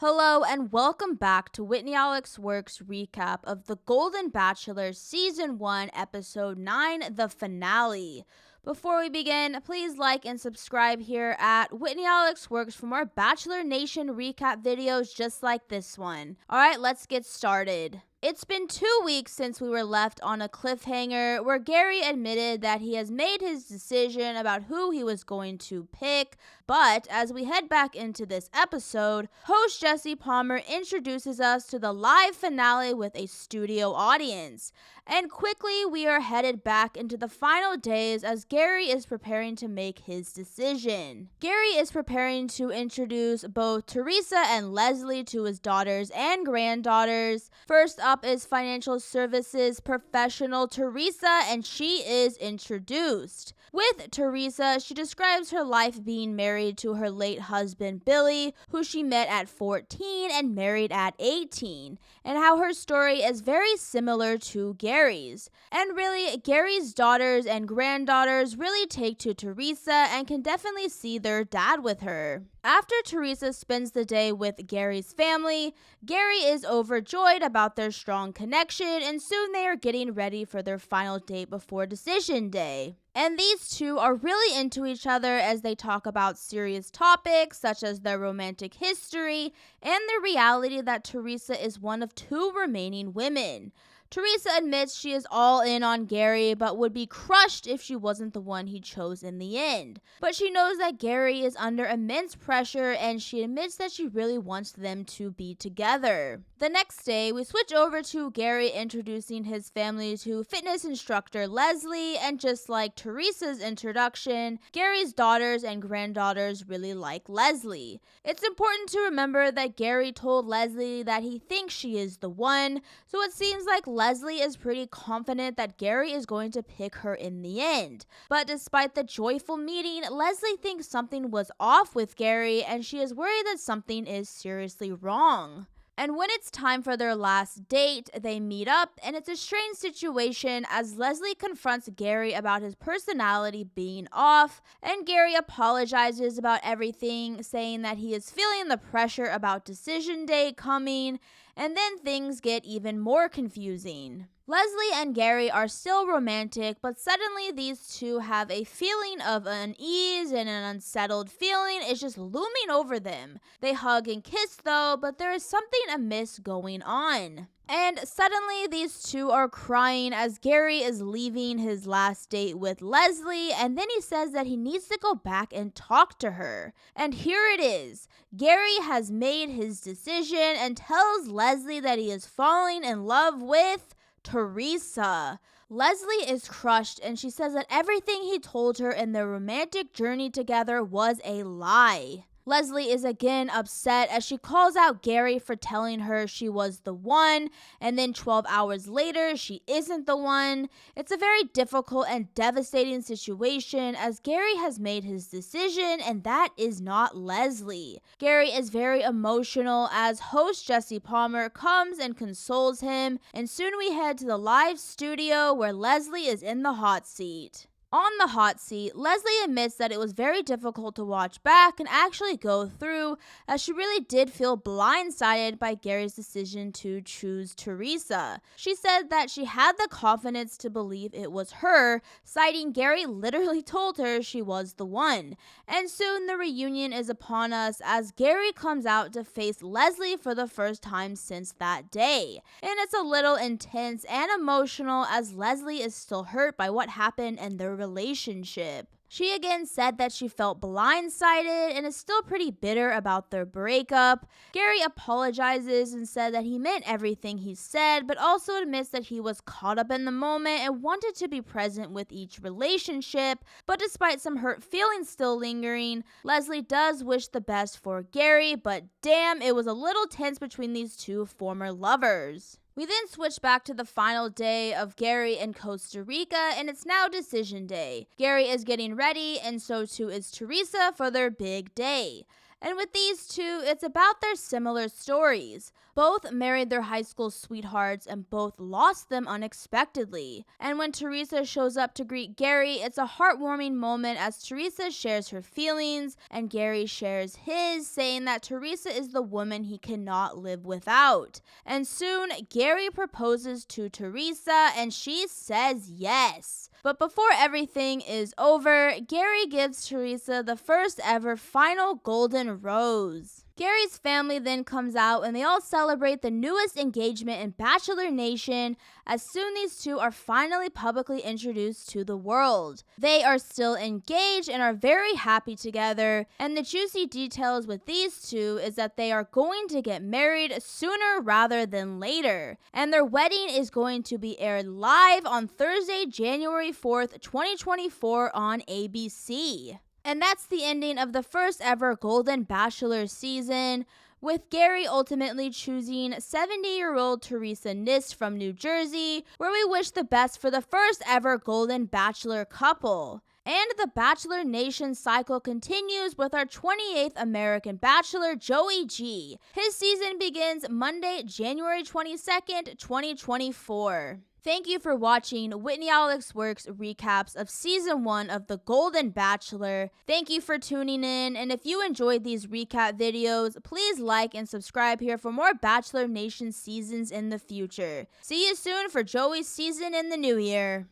Hello and welcome back to Whitney Alex Works recap of The Golden Bachelor Season 1, Episode 9, the finale. Before we begin, please like and subscribe here at Whitney Alex Works for more Bachelor Nation recap videos just like this one. Alright, let's get started. It's been 2 weeks since we were left on a cliffhanger where Gerry admitted that he has made his decision about who he was going to pick, but as we head back into this episode, host Jesse Palmer introduces us to the live finale with a studio audience. And quickly we are headed back into the final days as Gerry is preparing to make his decision. Gerry is preparing to introduce both Theresa and Leslie to his daughters and granddaughters. First up is financial services professional Theresa, and she is introduced. With Theresa, she describes her life being married to her late husband Billy, who she met at 14 and married at 18, and how her story is very similar to Gerry's. And really, Gerry's daughters and granddaughters really take to Theresa and can definitely see their dad with her. After Theresa spends the day with Gerry's family, Gerry is overjoyed about their strong connection, and soon they are getting ready for their final date before decision day. And these two are really into each other as they talk about serious topics such as their romantic history and the reality that Theresa is one of 2 remaining women. Theresa admits she is all in on Gerry, but would be crushed if she wasn't the one he chose in the end. But she knows that Gerry is under immense pressure, and she admits that she really wants them to be together. The next day, we switch over to Gerry introducing his family to fitness instructor Leslie, and just like Theresa's introduction, Gerry's daughters and granddaughters really like Leslie. It's important to remember that Gerry told Leslie that he thinks she is the one, so it seems like Leslie is pretty confident that Gerry is going to pick her in the end. But despite the joyful meeting, Leslie thinks something was off with Gerry, and she is worried that something is seriously wrong. And when it's time for their last date, they meet up, and it's a strange situation as Leslie confronts Gerry about his personality being off, and Gerry apologizes about everything, saying that he is feeling the pressure about decision day coming, and then things get even more confusing. Leslie and Gerry are still romantic, but suddenly these two have a feeling of unease, and an unsettled feeling is just looming over them. They hug and kiss though, but there is something amiss going on. And suddenly these two are crying as Gerry is leaving his last date with Leslie, and then he says that he needs to go back and talk to her. And here it is. Gerry has made his decision and tells Leslie that he is falling in love with Theresa. Leslie is crushed, and she says that everything he told her in their romantic journey together was a lie. Leslie is again upset as she calls out Gerry for telling her she was the one, and then 12 hours later, she isn't the one. It's a very difficult and devastating situation as Gerry has made his decision, and that is not Leslie. Gerry is very emotional as host Jesse Palmer comes and consoles him, and soon we head to the live studio where Leslie is in the hot seat. On the hot seat, Leslie admits that it was very difficult to watch back and actually go through, as she really did feel blindsided by Gerry's decision to choose Theresa. She said that she had the confidence to believe it was her, citing Gerry literally told her she was the one. And soon the reunion is upon us as Gerry comes out to face Leslie for the first time since that day. And it's a little intense and emotional as Leslie is still hurt by what happened in their relationship. She again said that she felt blindsided and is still pretty bitter about their breakup. Gerry apologizes and said that he meant everything he said, but also admits that he was caught up in the moment and wanted to be present with each relationship. But despite some hurt feelings still lingering, Leslie does wish the best for Gerry, but damn, it was a little tense between these two former lovers. We then switch back to the final day of Gerry in Costa Rica, and it's now decision day. Gerry is getting ready, and so too is Theresa for their big day. And with these two, it's about their similar stories. Both married their high school sweethearts and both lost them unexpectedly. And when Theresa shows up to greet Gerry, it's a heartwarming moment as Theresa shares her feelings and Gerry shares his, saying that Theresa is the woman he cannot live without. And soon, Gerry proposes to Theresa and she says yes. But before everything is over, Gerry gives Theresa the first ever final golden rose. Gerry's family then comes out and they all celebrate the newest engagement in Bachelor Nation as soon these two are finally publicly introduced to the world. They are still engaged and are very happy together, and the juicy details with these two is that they are going to get married sooner rather than later, and their wedding is going to be aired live on Thursday, January 4th, 2024 on ABC. And that's the ending of the first ever Golden Bachelor season, with Gerry ultimately choosing 70-year-old Theresa Nist from New Jersey, where we wish the best for the first ever Golden Bachelor couple. And the Bachelor Nation cycle continues with our 28th American Bachelor, Joey G. His season begins Monday, January 22nd, 2024. Thank you for watching Whitney Alex Works recaps of Season 1 of The Golden Bachelor. Thank you for tuning in, and if you enjoyed these recap videos, please like and subscribe here for more Bachelor Nation seasons in the future. See you soon for Joey's season in the new year.